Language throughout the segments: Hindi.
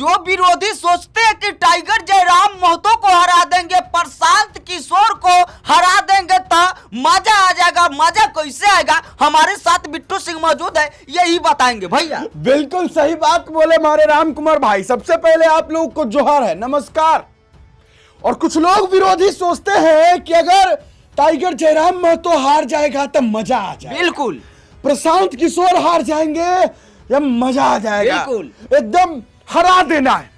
जो विरोधी सोचते हैं कि टाइगर जयराम महतो को हरा देंगे, प्रशांत किशोर को हरा देंगे तो मजा आ जाएगा, मजा कैसे आएगा, हमारे साथ बिट्टू सिंह मौजूद है, यही बताएंगे भैया। बिल्कुल सही बात बोले हमारे राम कुमार भाई। सबसे पहले आप लोग को जोहार है, नमस्कार। और कुछ लोग विरोधी सोचते हैं कि अगर टाइगर जयराम महतो हार जाएगा तो मजा आ जाएगा, बिल्कुल। प्रशांत किशोर हार जाएंगे या मजा आ जाएगा, बिल्कुल एकदम हरा देना है।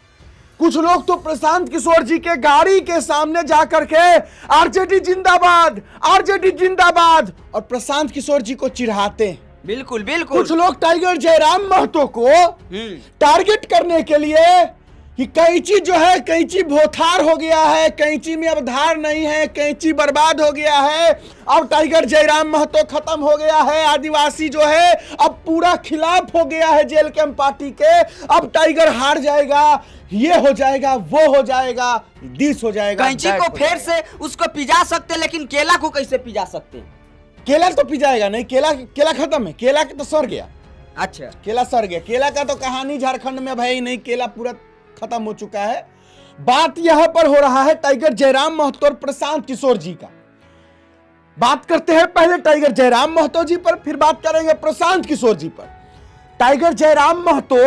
कुछ लोग तो प्रशांत किशोर जी के गाड़ी के सामने जाकर के आरजेडी जिंदाबाद, आरजेडी जिंदाबाद और प्रशांत किशोर जी को चिढ़ाते हैं। बिल्कुल बिल्कुल। कुछ लोग टाइगर जयराम महतो को टारगेट करने के लिए कि कैंची जो है, कैंची भोथार हो गया है, कैंची में अब धार नहीं है, कैंची बर्बाद हो गया है, अब टाइगर जयराम महतो खत्म हो गया है, आदिवासी जो है अब पूरा खिलाफ हो गया है जेल कैंप पार्टी के, अब टाइगर हार जाएगा, ये हो जाएगा, वो हो जाएगा, दिस हो जाएगा। कैंची को फिर से उसको पिजा सकते, लेकिन केला को कैसे पिजा सकते? केला तो पिजाएगा नहीं, केला खत्म है, केला तो सड़ गया। अच्छा, केला सड़ गया, केला का तो कहानी झारखंड में भाई नहीं, केला पूरा खत्म हो चुका है। बात यहां पर हो रहा है टाइगर जयराम महतो और प्रशांत किशोर जी का। बात करते हैं पहले टाइगर जयराम महतो जी पर, फिर बात करेंगे प्रशांत किशोर जी पर। टाइगर जयराम महतो,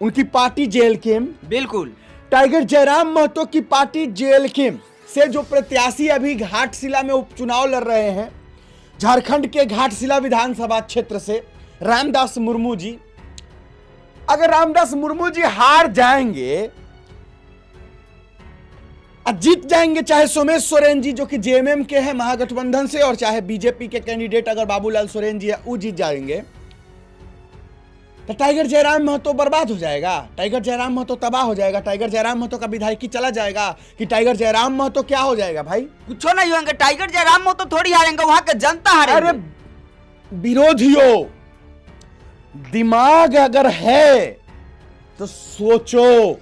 उनकी पार्टी जेल केम, बिल्कुल। टाइगर जयराम महतो की पार्टी जेल केम से जो प्रत्याशी अभी घाटशिला में उपचुनाव लड़ रहे हैं, झारखंड के घाटशिला विधानसभा क्षेत्र से रामदास मुर्मू जी, अगर रामदास मुर्मू जी हार जाएंगे, जीत जाएंगे, चाहे सोमेश सोरेन जी जो कि जेएमएम के हैं महागठबंधन से, और चाहे बीजेपी के कैंडिडेट अगर बाबूलाल सोरेन जी है वो जीत जाएंगे, तो टाइगर जयराम महतो बर्बाद हो जाएगा, टाइगर जयराम महतो तबाह हो जाएगा, टाइगर जयराम महतो का विधायकी चला जाएगा कि टाइगर जयराम महतो क्या हो जाएगा भाई? कुछ नहीं होंगे, टाइगर जयराम महतो थोड़ी हारेंगे, वहां के जनता हारेंगे। अरे विरोधियों, दिमाग अगर है तो सोचो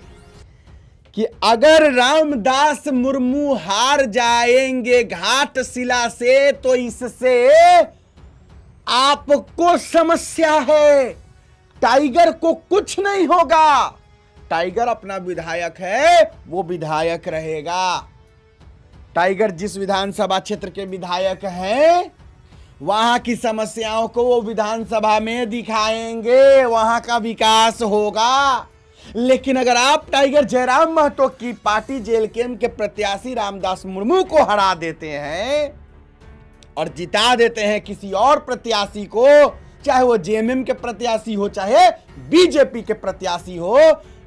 कि अगर रामदास मुर्मू हार जाएंगे घाटशिला से तो इससे आपको समस्या है, टाइगर को कुछ नहीं होगा। टाइगर अपना विधायक है, वो विधायक रहेगा। टाइगर जिस विधानसभा क्षेत्र के विधायक हैं, वहां की समस्याओं को वो विधानसभा में दिखाएंगे, वहां का विकास होगा। लेकिन अगर आप टाइगर जयराम महतो की पार्टी जेल केम के प्रत्याशी रामदास मुर्मू को हरा देते हैं और जिता देते हैं किसी और प्रत्याशी को, चाहे वो जेएमएम के प्रत्याशी हो, चाहे बीजेपी के प्रत्याशी हो,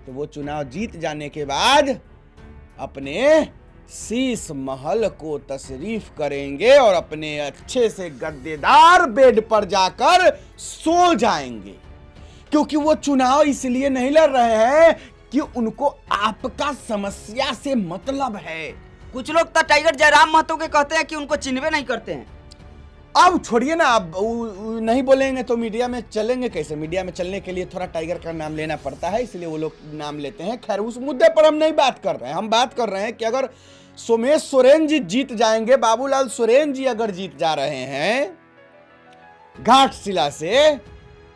तो वो चुनाव जीत जाने के बाद अपने शीश महल को तशरीफ करेंगे और अपने अच्छे से गद्देदार बेड पर जाकर सो जाएंगे। क्योंकि वो चुनाव इसलिए नहीं लड़ रहे हैं कि उनको आपका समस्या से मतलब है। कुछ लोग तो टाइगर जयराम महतो के कहते हैं कि उनको चिन्हवे नहीं करते हैं। अब छोड़िए ना, अब नहीं बोलेंगे तो मीडिया में चलेंगे कैसे? मीडिया में चलने के लिए थोड़ा टाइगर का नाम लेना पड़ता है, इसलिए वो लोग नाम लेते हैं। खैर, उस मुद्दे पर हम नहीं बात कर रहे हैं। हम बात कर रहे हैं कि अगर सोमेश सोरेन जी जीत जाएंगे, बाबूलाल सोरेन जी अगर जीत जा रहे हैं घाटशिला से,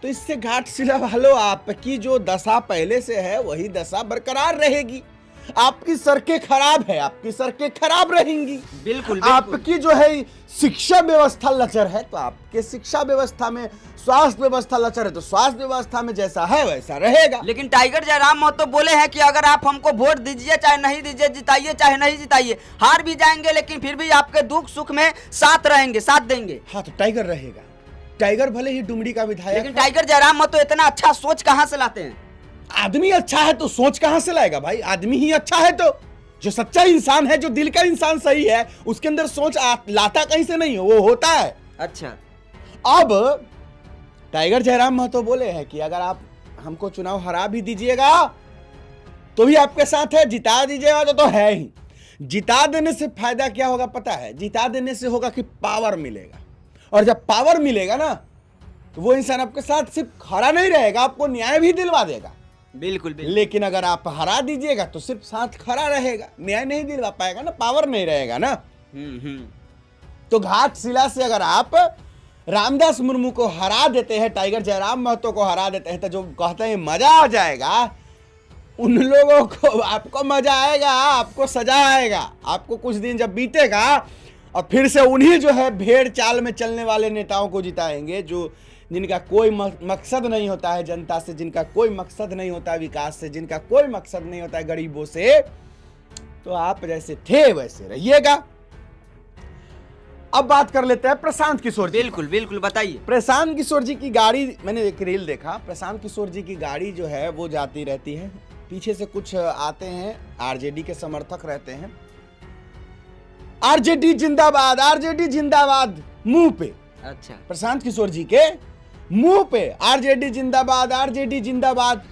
तो इससे घाटशिला वालों आपकी जो दशा पहले से है वही दशा बरकरार रहेगी। आपकी सड़कें खराब है, आपकी सड़कें खराब रहेंगी। बिल्कुल। आपकी जो है शिक्षा व्यवस्था लचर है, तो आपके शिक्षा व्यवस्था में, स्वास्थ्य व्यवस्था लचर है तो स्वास्थ्य व्यवस्था में जैसा है वैसा रहेगा। लेकिन टाइगर जयराम महतो बोले हैं कि अगर आप हमको वोट दीजिए चाहे नहीं दीजिए, जिताइए चाहे नहीं जिताइए, हार भी जाएंगे लेकिन फिर भी आपके दुख सुख में साथ रहेंगे, साथ देंगे। हाँ, तो टाइगर रहेगा। टाइगर भले ही डुमरी का विधायक, लेकिन टाइगर जयराम महतो इतना अच्छा सोच कहां से लाते हैं? आदमी अच्छा है तो सोच कहां से लाएगा भाई? आदमी ही अच्छा है तो, जो सच्चा इंसान है, जो दिल का इंसान सही है, उसके अंदर सोच लाता कहीं से नहीं, वो होता है। अच्छा, अब टाइगर जयराम महतो बोले हैं कि अगर आप हमको चुनाव हरा भी दीजिएगा तो भी आपके साथ है, जिता दीजिएगा तो है ही। जिता देने से फायदा क्या होगा पता है? जिता देने से होगा कि पावर मिलेगा, और जब पावर मिलेगा ना तो वो इंसान आपके साथ सिर्फ खड़ा नहीं रहेगा, आपको न्याय भी दिलवा देगा। बिल्कुल, बिल्कुल। लेकिन अगर आप हरा दीजिएगा तो सिर्फ साथ खड़ा रहेगा, न्याय नहीं दिलवा पाएगा ना, पावर नहीं रहेगा ना। तो घाटशिला से अगर आप रामदास मुर्मू को हरा देते हैं, टाइगर जयराम महतो को हरा देते हैं, तो जो कहते हैं मजा आ जाएगा, उन लोगों को, आपको मजा आएगा, आपको सजा आएगा, आपको कुछ दिन जब बीतेगा और फिर से उन्हीं जो है भेड़ चाल में चलने वाले नेताओं को जिताएंगे, जो जिनका कोई मकसद नहीं होता है जनता से, जिनका कोई मकसद नहीं होता है विकास से, जिनका कोई मकसद नहीं होता है गरीबों से। तो आप जैसे थे वैसे रहिएगा। अब बात कर लेते हैं प्रशांत किशोर जी। बिल्कुल बिल्कुल, बताइए। प्रशांत किशोर जी की गाड़ी, मैंने एक रील देखा, प्रशांत किशोर जी की गाड़ी जो है वो जाती रहती है, पीछे से कुछ आते हैं आरजेडी के समर्थक रहते हैं, आरजेडी जिंदाबाद, आरजेडी जिंदाबाद, मुंह पे, अच्छा, प्रशांत किशोर जी के मुंह पे आरजेडी जिंदाबाद, आरजेडी जिंदाबाद,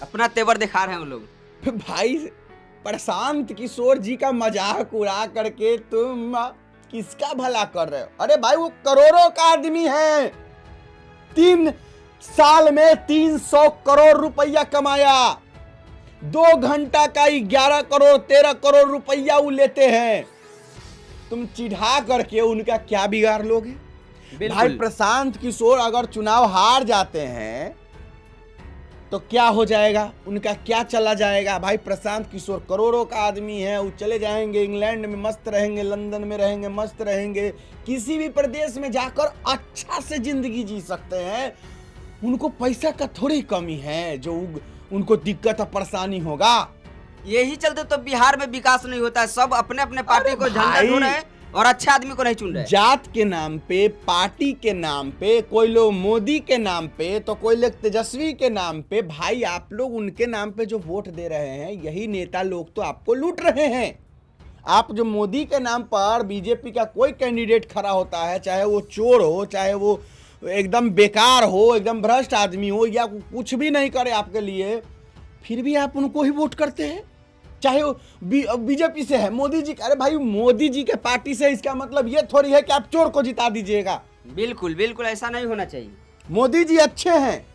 अपना तेवर दिखा रहे हैं वो लोग। भाई प्रशांत किशोर जी का मजाक उड़ा करके तुम किसका भला कर रहे हो? अरे भाई वो करोड़ों का आदमी है, 3 साल में 300 करोड़ रुपया कमाया, 2 घंटा का 11 करोड़ 13 करोड़ रुपया वो लेते हैं, तुम चिढ़ा करके उनका क्या बिगाड़ लोगे? भाई प्रशांत किशोर अगर चुनाव हार जाते हैं तो क्या हो जाएगा, उनका क्या चला जाएगा? भाई प्रशांत किशोर करोड़ों का आदमी है, वो चले जाएंगे इंग्लैंड में मस्त रहेंगे, लंदन में रहेंगे मस्त रहेंगे, किसी भी प्रदेश में जाकर अच्छा से जिंदगी जी सकते हैं, उनको पैसा का थोड़ी कमी है जो उनको दिक्कत और परेशानी होगा। यही चलते तो बिहार में विकास नहीं होता है, सब अपने अपने पार्टी को झंडा ढो रहे हैं और अच्छे आदमी को नहीं चुन रहे। जात के नाम पे, पार्टी के नाम पे, कोई लोग मोदी के नाम पे तो कोई लोग तेजस्वी के नाम पे। भाई आप लोग उनके नाम पे जो वोट दे रहे हैं, यही नेता लोग तो आपको लूट रहे हैं। आप जो मोदी के नाम पर बीजेपी का कोई कैंडिडेट खड़ा होता है, चाहे वो चोर हो, चाहे वो एकदम बेकार हो, एकदम भ्रष्ट आदमी हो, या कुछ भी नहीं करे आपके लिए, फिर भी आप उनको ही वोट करते हैं, चाहे वो बीजेपी से है, मोदी जी। अरे भाई मोदी जी के पार्टी से, इसका मतलब ये थोड़ी है कि आप चोर को जिता दीजिएगा। बिल्कुल बिल्कुल, ऐसा नहीं होना चाहिए। मोदी जी अच्छे हैं,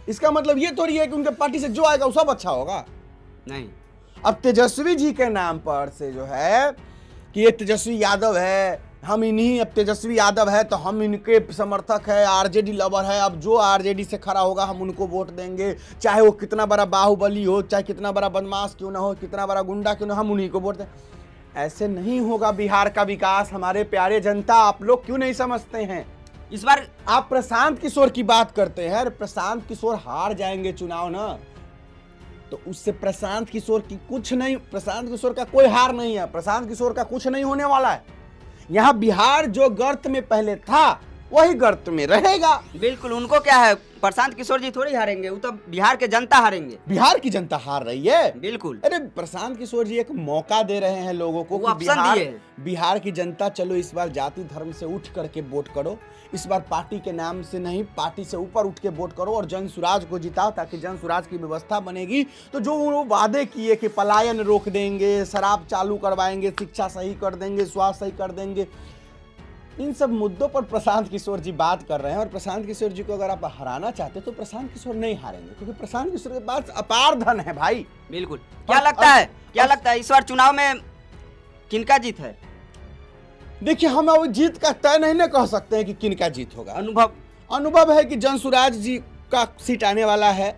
इसका मतलब ये थोड़ी है कि उनके पार्टी से जो आएगा वो सब अच्छा होगा। नहीं, अब तेजस्वी जी के नाम पर से जो है कि ये तेजस्वी यादव है, हम इन्हीं, अब तेजस्वी यादव है तो हम इनके समर्थक है, आरजेडी लवर है, अब जो आरजेडी से खड़ा होगा हम उनको वोट देंगे, चाहे वो कितना बड़ा बाहुबली हो, चाहे कितना बड़ा बदमाश क्यों ना हो, कितना बड़ा गुंडा क्यों ना, हम उन्हीं को वोट दें। ऐसे नहीं होगा बिहार का विकास। हमारे प्यारे जनता, आप लोग क्यों नहीं समझते हैं? इस बार आप प्रशांत किशोर की बात करते हैं, अरे प्रशांत किशोर हार जाएंगे चुनाव ना, तो उससे प्रशांत किशोर की कुछ नहीं, प्रशांत किशोर का कोई हार नहीं है, प्रशांत किशोर का कुछ नहीं होने वाला है। यहाँ बिहार जो गर्त में पहले था वही गर्त में रहेगा। बिल्कुल, उनको क्या है, प्रशांत किशोर जी थोड़ी हारेंगे, वो तो बिहार के जनता हारेंगे। बिहार की जनता हार रही है। बिल्कुल, अरे प्रशांत किशोर जी एक मौका दे रहे हैं लोगों को वो कि ऑप्शन दिए। बिहार की जनता, चलो इस बार जाति धर्म से उठ करके वोट करो, इस बार पार्टी के नाम से नहीं, पार्टी से ऊपर उठ के वोट करो और जन सुराज को जिताओ, ताकि जन सुराज की व्यवस्था बनेगी। तो जो वो वादे किए कि पलायन रोक देंगे, शराब चालू करवाएंगे, शिक्षा सही कर देंगे, स्वास्थ्य सही कर देंगे, इन सब मुद्दों पर प्रशांत किशोर जी बात कर रहे हैं। और प्रशांत किशोर जी को अगर आप हराना चाहते तो प्रशांत किशोर नहीं हारेंगे, क्योंकि प्रशांत किशोर के पास अपार धन है भाई। बिल्कुल। क्या लगता है, क्या लगता है इस बार चुनाव में किनका जीत है? देखिए, हम अब जीत का तय नहीं ना कह सकते हैं कि किनका जीत होगा। अनुभव है कि जन सुराज जी का सीट आने वाला है,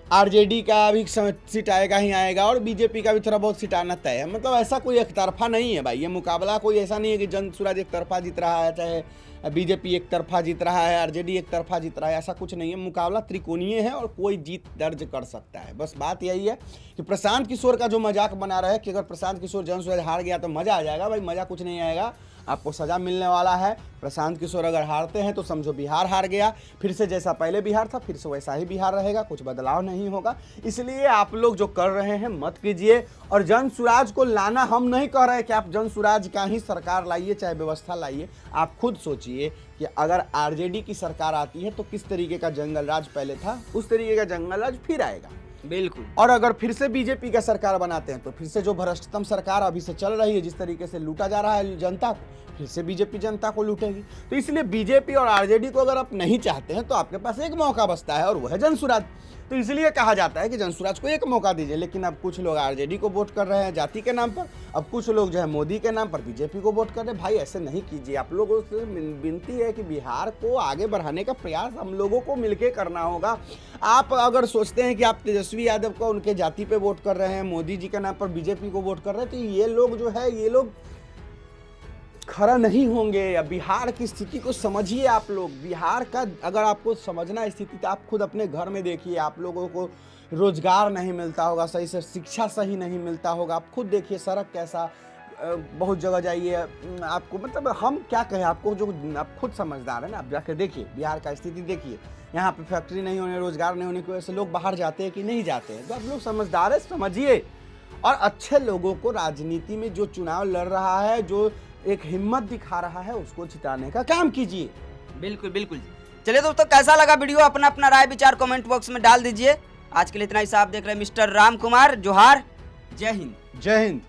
आरजेडी का भी सीट आएगा ही आएगा, और बीजेपी का भी थोड़ा बहुत सीट आना तय है। मतलब ऐसा कोई एक तरफा नहीं है भाई, ये मुकाबला कोई ऐसा नहीं है कि जन सुराज एक तरफा जीत रहा है, चाहे बीजेपी एक तरफा जीत रहा है, आरजेडी एक तरफा जीत रहा है, ऐसा कुछ नहीं है। मुकाबला त्रिकोणीय है और कोई जीत दर्ज कर सकता है। बस बात यही है कि प्रशांत किशोर का जो मजाक बना रहे कि अगर प्रशांत किशोर जन सुराज हार गया तो मजा आ जाएगा, भाई मजा कुछ नहीं आएगा, आपको सजा मिलने वाला है। प्रशांत किशोर अगर हारते हैं तो समझो बिहार हार गया, फिर से जैसा पहले बिहार था फिर से वैसा ही बिहार रहेगा, कुछ बदलाव नहीं होगा। इसलिए आप लोग जो कर रहे हैं मत कीजिए। और जन सुराज को लाना, हम नहीं कह रहे कि आप जन सुराज का ही सरकार लाइए, चाहे व्यवस्था लाइए। आप खुद सोचिए कि अगर आरजेडी की सरकार आती है तो किस तरीके का जंगल राज पहले था, उस तरीके का जंगल राज फिर आएगा। बिल्कुल। और अगर फिर से बीजेपी का सरकार बनाते हैं तो फिर से जो भ्रष्टतम सरकार अभी से चल रही है, जिस तरीके से लूटा जा रहा है जनता को, फिर से बीजेपी जनता को लूटेगी। तो इसलिए बीजेपी और आरजेडी को अगर आप नहीं चाहते हैं तो आपके पास एक मौका बचता है, और वह है जन सुराज। तो इसलिए कहा जाता है कि जनसुराज को एक मौका दीजिए। लेकिन अब कुछ लोग आरजेडी को वोट कर रहे हैं जाति के नाम पर, अब कुछ लोग जो है मोदी के नाम पर बीजेपी को वोट कर रहे हैं। भाई ऐसे नहीं कीजिए, आप लोगों से विनती है कि बिहार को आगे बढ़ाने का प्रयास हम लोगों को मिलकर करना होगा। आप अगर सोचते हैं कि आप तेजस्वी यादव को उनके जाति पे वोट कर रहे हैं, मोदी जी के नाम पर बीजेपी को वोट कर रहे हैं, तो ये लोग जो है ये लोग खरा नहीं होंगे। या बिहार की स्थिति को समझिए आप लोग। बिहार का अगर आपको समझना है स्थिति, तो आप खुद अपने घर में देखिए। आप लोगों को रोजगार नहीं मिलता होगा, सही से शिक्षा सही नहीं मिलता होगा। आप खुद देखिए सड़क कैसा, बहुत जगह जाइए आपको, मतलब हम क्या कहें आपको, जो आप खुद समझदार है ना, आप जाकर देखिए बिहार का स्थिति देखिए। यहाँ पे फैक्ट्री नहीं होने, रोजगार नहीं होने की वजह से लोग बाहर जाते हैं कि नहीं जाते हैं। तो आप लोग समझदार है, समझिए। और अच्छे लोगों को राजनीति में जो चुनाव लड़ रहा है, जो एक हिम्मत दिखा रहा है, उसको जिताने का काम कीजिए। बिल्कुल बिल्कुल। चलिए दोस्तों, कैसा लगा वीडियो, अपना अपना राय विचार कमेंट बॉक्स में डाल दीजिए। आज के लिए इतना ही। आप देख रहे हैं मिस्टर राम कुमार। जोहार, जय हिंद। जय हिंद।